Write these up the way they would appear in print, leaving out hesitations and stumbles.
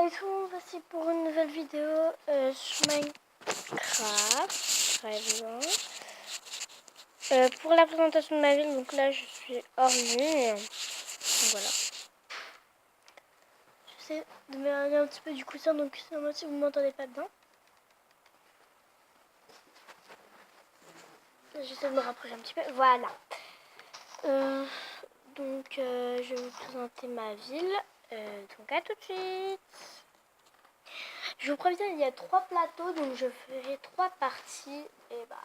Salut tout le monde, voici pour une nouvelle vidéo sur Minecraft, très bien. Pour la présentation de ma ville, donc là je suis hors ligne, donc voilà. J'essaie de m'éloigner un petit peu du coussin, donc si vous ne m'entendez pas dedans. J'essaie de me rapprocher un petit peu, voilà. Je vais vous présenter ma ville, donc à tout de suite. Je vous préviens, il y a 3 plateaux, donc je ferai 3 parties. Et bah,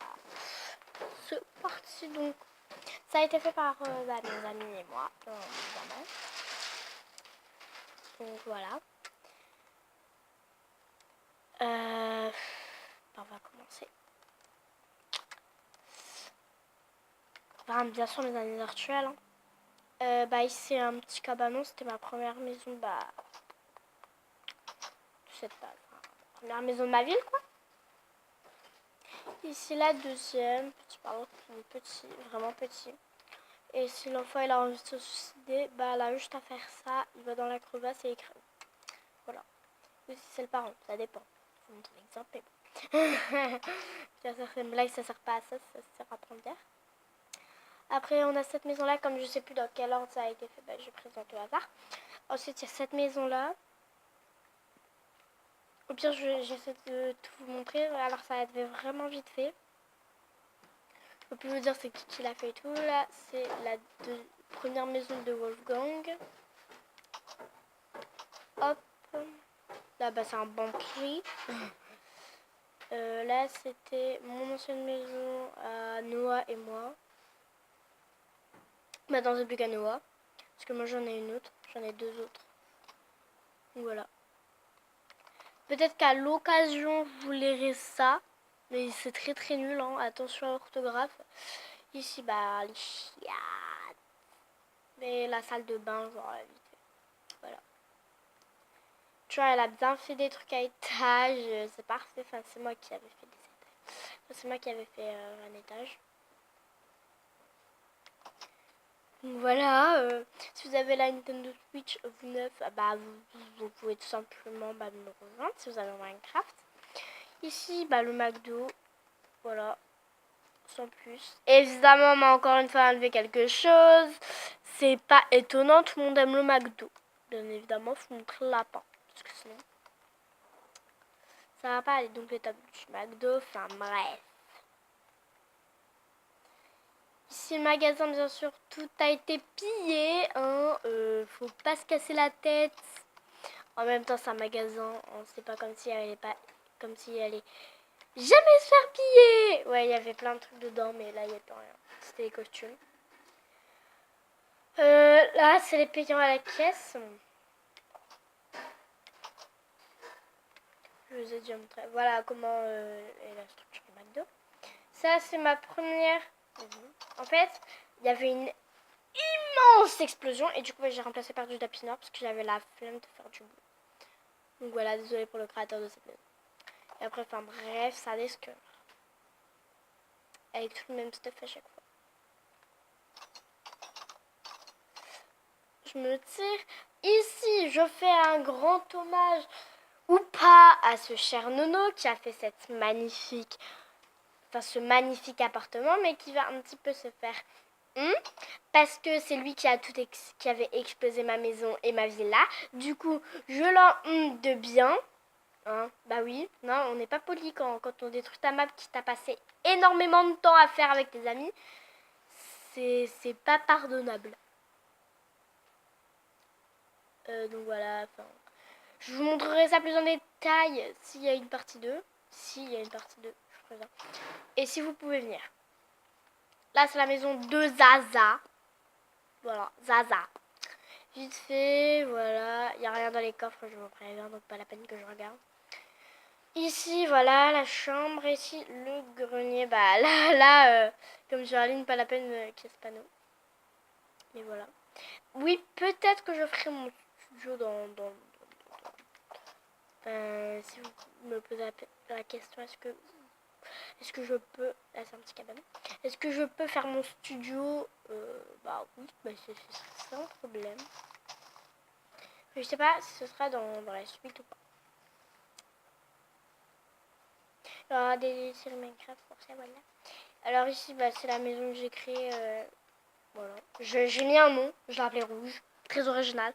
ce parti donc, ça a été fait par mes amis et moi, évidemment. Donc voilà. On va commencer. Enfin, bien sûr, mes amis virtuels. Hein. Ici, c'est un petit cabanon. C'était ma première maison, première maison de ma ville, quoi. Ici, la deuxième, petit, vraiment petit. Et si l'enfant il a envie de se suicider, elle a juste à faire ça, il va dans la crevasse et il crève. Voilà. Ou si c'est le parent, ça dépend. Je vous montre l'exemple. Il y a certaines blagues, ça sert pas à ça, ça sert à prendre d'air. Après, on a cette maison-là, comme je sais plus dans quel ordre ça a été fait, je présente au hasard. Ensuite, il y a cette maison-là. Au pire, j'essaie de tout vous montrer. Alors, ça a été vraiment vite fait. Je peux plus vous dire c'est qui l'a fait et tout. Là, c'est la première maison de Wolfgang. Hop. Là, c'est un banquier. Là, c'était mon ancienne maison à Noah et moi. Maintenant, c'est plus qu'à Noah. Parce que moi, j'en ai une autre. J'en ai 2 autres. Donc, voilà. Peut-être qu'à l'occasion, vous lirez ça. Mais c'est très très nul. Hein. Attention à l'orthographe. Ici, les chiates. Mais la salle de bain, genre, vite fait. Voilà. Tu vois, elle a bien fait des trucs à étage. C'est parfait. Enfin, c'est moi qui avais fait des étages. Enfin, c'est moi qui avais fait un étage. Donc voilà, si vous avez la Nintendo Switch V9, vous pouvez tout simplement me rejoindre si vous avez Minecraft. Ici, le McDo, voilà, sans plus. Évidemment, on m'a encore une fois enlevé quelque chose. C'est pas étonnant, tout le monde aime le McDo. Bien évidemment, il faut montrer le lapin, parce que sinon, ça va pas aller. Donc les tables du McDo, enfin bref. Ici le magasin, bien sûr, tout a été pillé, hein. Faut pas se casser la tête. En même temps, c'est un magasin, c'est pas comme si elle allait jamais se faire piller. Ouais, il y avait plein de trucs dedans, mais là, il n'y a plus rien. C'était les costumes. Là, c'est les payants à la caisse. Je vous ai déjà montré. Voilà comment est la structure du McDo. Ça, c'est ma première. En fait, il y avait une immense explosion et du coup j'ai remplacé par du tapis noir parce que j'avais la flemme de faire du boulot. Donc voilà, désolé pour le créateur de cette maison. Et après, bref, ça desque avec tout le même stuff à chaque fois. Je me tire. Ici, je fais un grand hommage ou pas à ce cher Nono qui a fait ce magnifique appartement, mais qui va un petit peu se faire parce que c'est lui qui avait explosé ma maison et ma villa. Du coup, je l'en de bien. Hein, oui, non, on n'est pas poli quand on détruit ta map qui t'a passé énormément de temps à faire avec tes amis. C'est pas pardonnable. Donc voilà, je vous montrerai ça plus en détail s'il y a une partie 2. S'il y a une partie 2, je préviens. Et si vous pouvez venir. Là, c'est la maison de Zaza. Voilà, Zaza. Vite fait, voilà. Il n'y a rien dans les coffres, je vous préviens, donc pas la peine que je regarde. Ici, voilà, la chambre. Ici, le grenier. Là, comme Géraldine, pas la peine qu'il y ait ce panneau. Mais voilà. Oui, peut-être que je ferai mon studio si vous me posez la question, est-ce que je peux... Là, c'est un petit cabanon. Est-ce que je peux faire mon studio oui, c'est un problème. Je sais pas si ce sera dans la suite ou pas. Il y aura des séries Minecraft pour ça, voilà. Alors ici, c'est la maison que j'ai créée. Voilà. J'ai mis un nom, je l'ai appelé Rouge. Très original.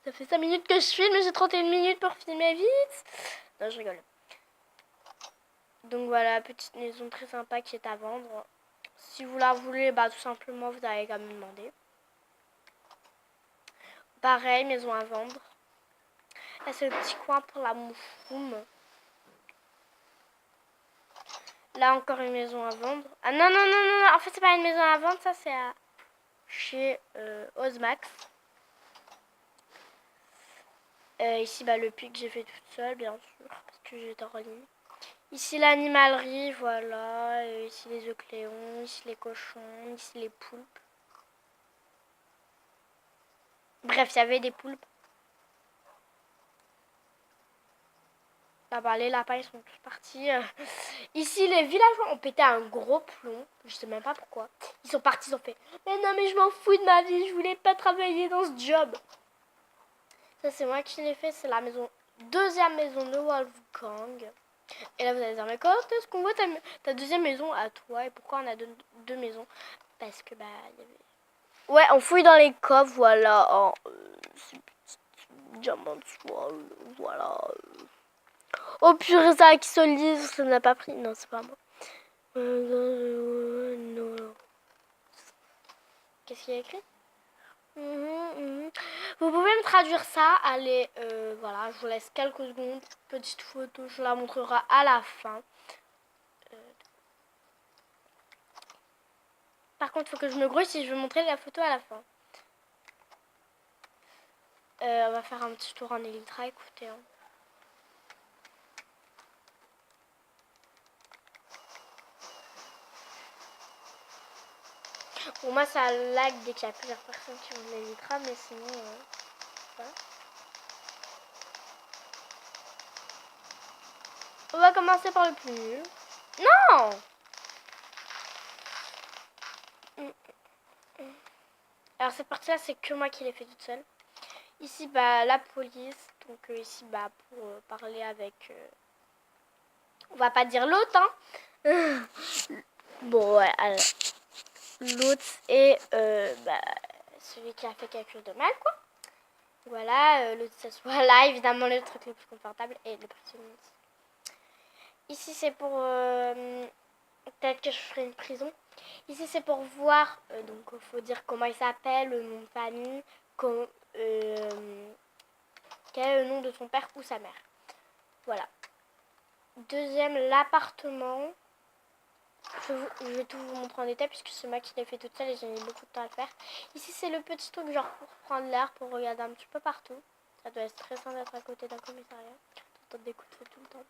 Ça fait 5 minutes que je filme, mais j'ai 31 minutes pour filmer vite. Non, je rigole. Donc voilà, petite maison très sympa qui est à vendre. Si vous la voulez, tout simplement, vous avez qu'à me demander. Pareil, maison à vendre. Là, c'est le petit coin pour la mouchoum. Là, encore une maison à vendre. Ah non, non, non, non, en fait, c'est pas une maison à vendre, ça, c'est chez Osmax. Ici, le puits que j'ai fait toute seule, bien sûr, parce que j'étais en ligne. Ici, l'animalerie, voilà. Ici, les œufs cléons, ici, les cochons, ici, les poulpes. Bref, il y avait des poulpes. Là-bas, les lapins, ils sont tous partis. Ici, les villageois ont pété un gros plomb. Je sais même pas pourquoi. Ils sont partis, ils ont fait « Mais non, mais je m'en fous de ma vie, je voulais pas travailler dans ce job. » Ça, c'est moi qui l'ai fait. C'est la deuxième maison de Wolfgang. Et là, vous allez dire « Mais quand est-ce qu'on voit ta deuxième maison à toi? Et pourquoi on a deux maisons? » Parce que, il y avait... Ouais, on fouille dans les coffres, voilà. Oh, diamant de soie, voilà. Oh purée, ça qui se lise, ça n'a pas pris. Non, c'est pas moi. Non. Qu'est-ce qu'il y a écrit? Vous pouvez me traduire ça. Allez, voilà, je vous laisse quelques secondes. Petite photo, je la montrerai à la fin. Par contre, il faut que je me grouille si je veux montrer la photo à la fin. On va faire un petit tour en Elytra, écoutez. Hein. Pour moi, ça lag dès qu'il y a plusieurs personnes qui ont l'Elytra, mais sinon, voilà. On va commencer par le plus nul. Non! Alors cette partie-là, c'est que moi qui l'ai fait toute seule. Ici, la police. Donc ici, pour parler avec... on va pas dire l'autre, hein. Bon, ouais, alors. L'autre est celui qui a fait quelque chose de mal, quoi. Voilà, l'autre s'assoit là, évidemment, le truc le plus confortable et le prisonnier. Ici, c'est pour... peut-être que je ferai une prison. Ici, c'est pour voir, donc il faut dire comment il s'appelle, le nom de famille, quel est le nom de son père ou sa mère. Voilà. Deuxième, l'appartement. Je vais tout vous montrer en détail puisque c'est moi qui l'ai fait toute seule et j'ai mis beaucoup de temps à le faire. Ici, c'est le petit truc genre pour prendre l'air, pour regarder un petit peu partout. Ça doit être stressant d'être à côté d'un commissariat. T'entends des coups de feu tout le temps.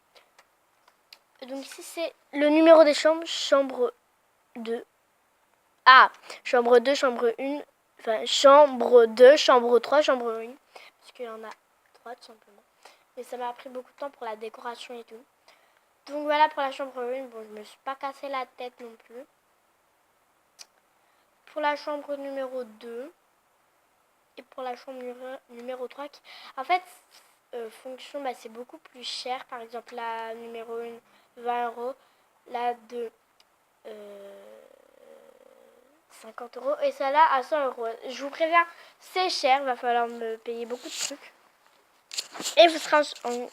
Donc ici, c'est le numéro des chambres. Chambre 2. Ah, chambre 2, chambre 1. Enfin, chambre 2, chambre 3, chambre 1. Parce qu'il y en a 3 tout simplement. Mais ça m'a pris beaucoup de temps pour la décoration et tout. Donc voilà pour la chambre 1. Bon, je me suis pas cassé la tête non plus. Pour la chambre numéro 2. Et pour la chambre numéro 3. En fait, fonction, c'est beaucoup plus cher. Par exemple, la numéro 1, 20 €. La 2, 50 € et celle-là à 100 €. Je vous préviens, c'est cher, il va falloir me payer beaucoup de trucs. Et vous serez en survie,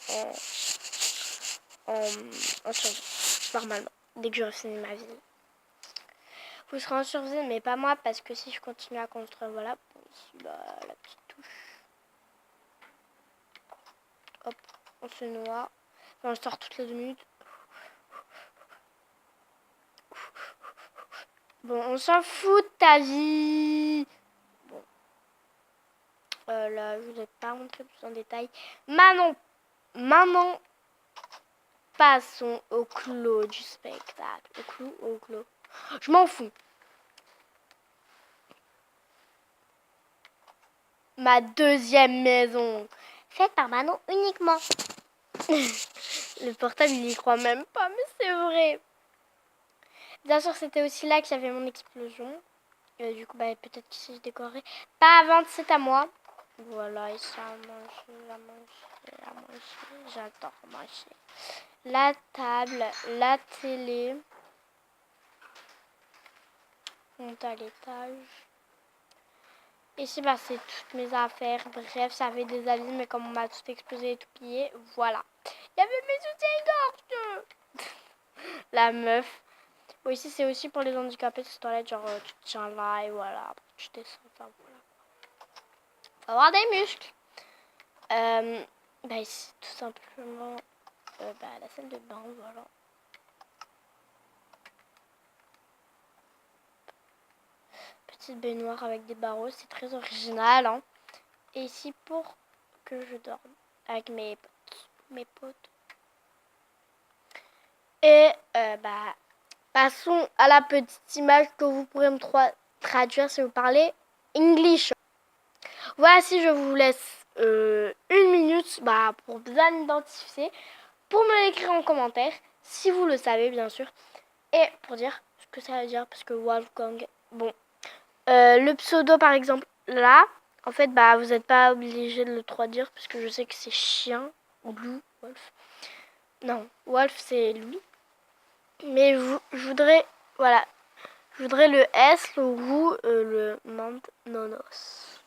normalement, dès que j'aurai fini ma vie. Vous serez en survie, mais pas moi, parce que si je continue à construire, voilà, ici, la petite touche. Hop, on se noie. Enfin, je sors toutes les 2 minutes. Bon, on s'en fout de ta vie. Bon. Là, je ne vous ai pas montré plus en détail. Maintenant, passons au clos du spectacle. Au clos. Je m'en fous. Ma deuxième maison. Faite par Manon uniquement. Le portable, il y croit même pas, mais c'est vrai. Bien sûr, c'était aussi là qu'il y avait mon explosion. Du coup, peut-être qu'ici, je décorerai. Pas avant, c'est à moi. Voilà, ici à manger, à manger, à manger. J'adore manger. La table, la télé. Monte à l'étage. Ici, bah, c'est toutes mes affaires. Bref, ça avait des avis, mais comme on m'a tout explosé et tout pillé, voilà. Il y avait mes soutiens-gorge. La meuf. Bon, ici, c'est aussi pour les handicapés, ces toilettes, genre, tu te tiens là et voilà. Après, tu descends, enfin, voilà. Faut avoir des muscles. Bah, ici, tout simplement, bah, la salle de bain, voilà. Petite baignoire avec des barreaux, c'est très original, hein. Et ici, pour que je dorme avec mes potes. Et, bah, passons à la petite image que vous pourrez me traduire si vous parlez English. Voici, je vous laisse 1 minute pour bien identifier, pour me l'écrire en commentaire, si vous le savez bien sûr, et pour dire ce que ça veut dire, parce que Wolfgang, bon, le pseudo par exemple, là, en fait, bah, vous n'êtes pas obligé de le traduire, parce que je sais que c'est chien, ou loup, Wolf. Non, Wolf c'est loup. Mais je voudrais, voilà, je voudrais le S, le roux, le mand, nonos.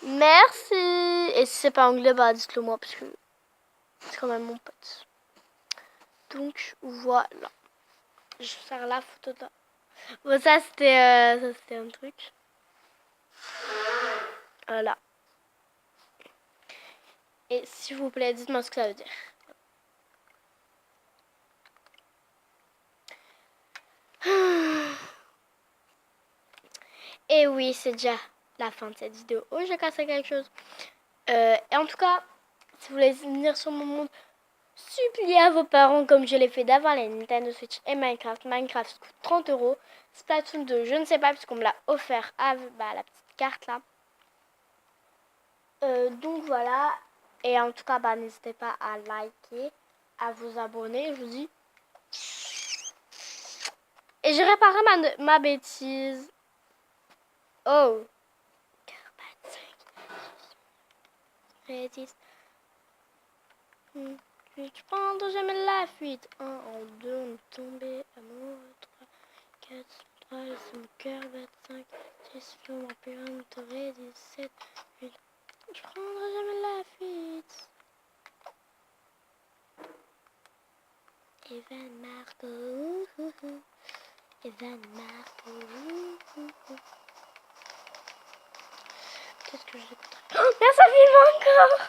Merci. Et si c'est pas anglais, bah dites-le moi parce que c'est quand même mon pote. Donc voilà. Je vais faire la photo de... Bon, ça c'était un truc. Voilà. Et s'il vous plaît, dites-moi ce que ça veut dire. Et oui, c'est déjà la fin de cette vidéo. Oh, j'ai cassé quelque chose. Et en tout cas, si vous voulez venir sur mon monde, suppliez à vos parents, comme je l'ai fait, d'avoir les Nintendo Switch et Minecraft. Minecraft coûte 30 €. Splatoon 2, je ne sais pas, puisqu'on me l'a offert à la petite carte là. Donc voilà. Et en tout cas, n'hésitez pas à liker, à vous abonner. Je vous dis. Et j'ai réparé ma bêtise. Oh. 25. Je prends jamais la fuite. 1 en 2, on est tombé amoureux. 3, 4, 3, c'est mon cœur bat 5. 6, je m'en plus un, t'aurais 17. 8. Je prendrai jamais la fuite. Evan Marco. Evan Marco. Peut-être que je l'écouterai. Oh, mais ça filme encore.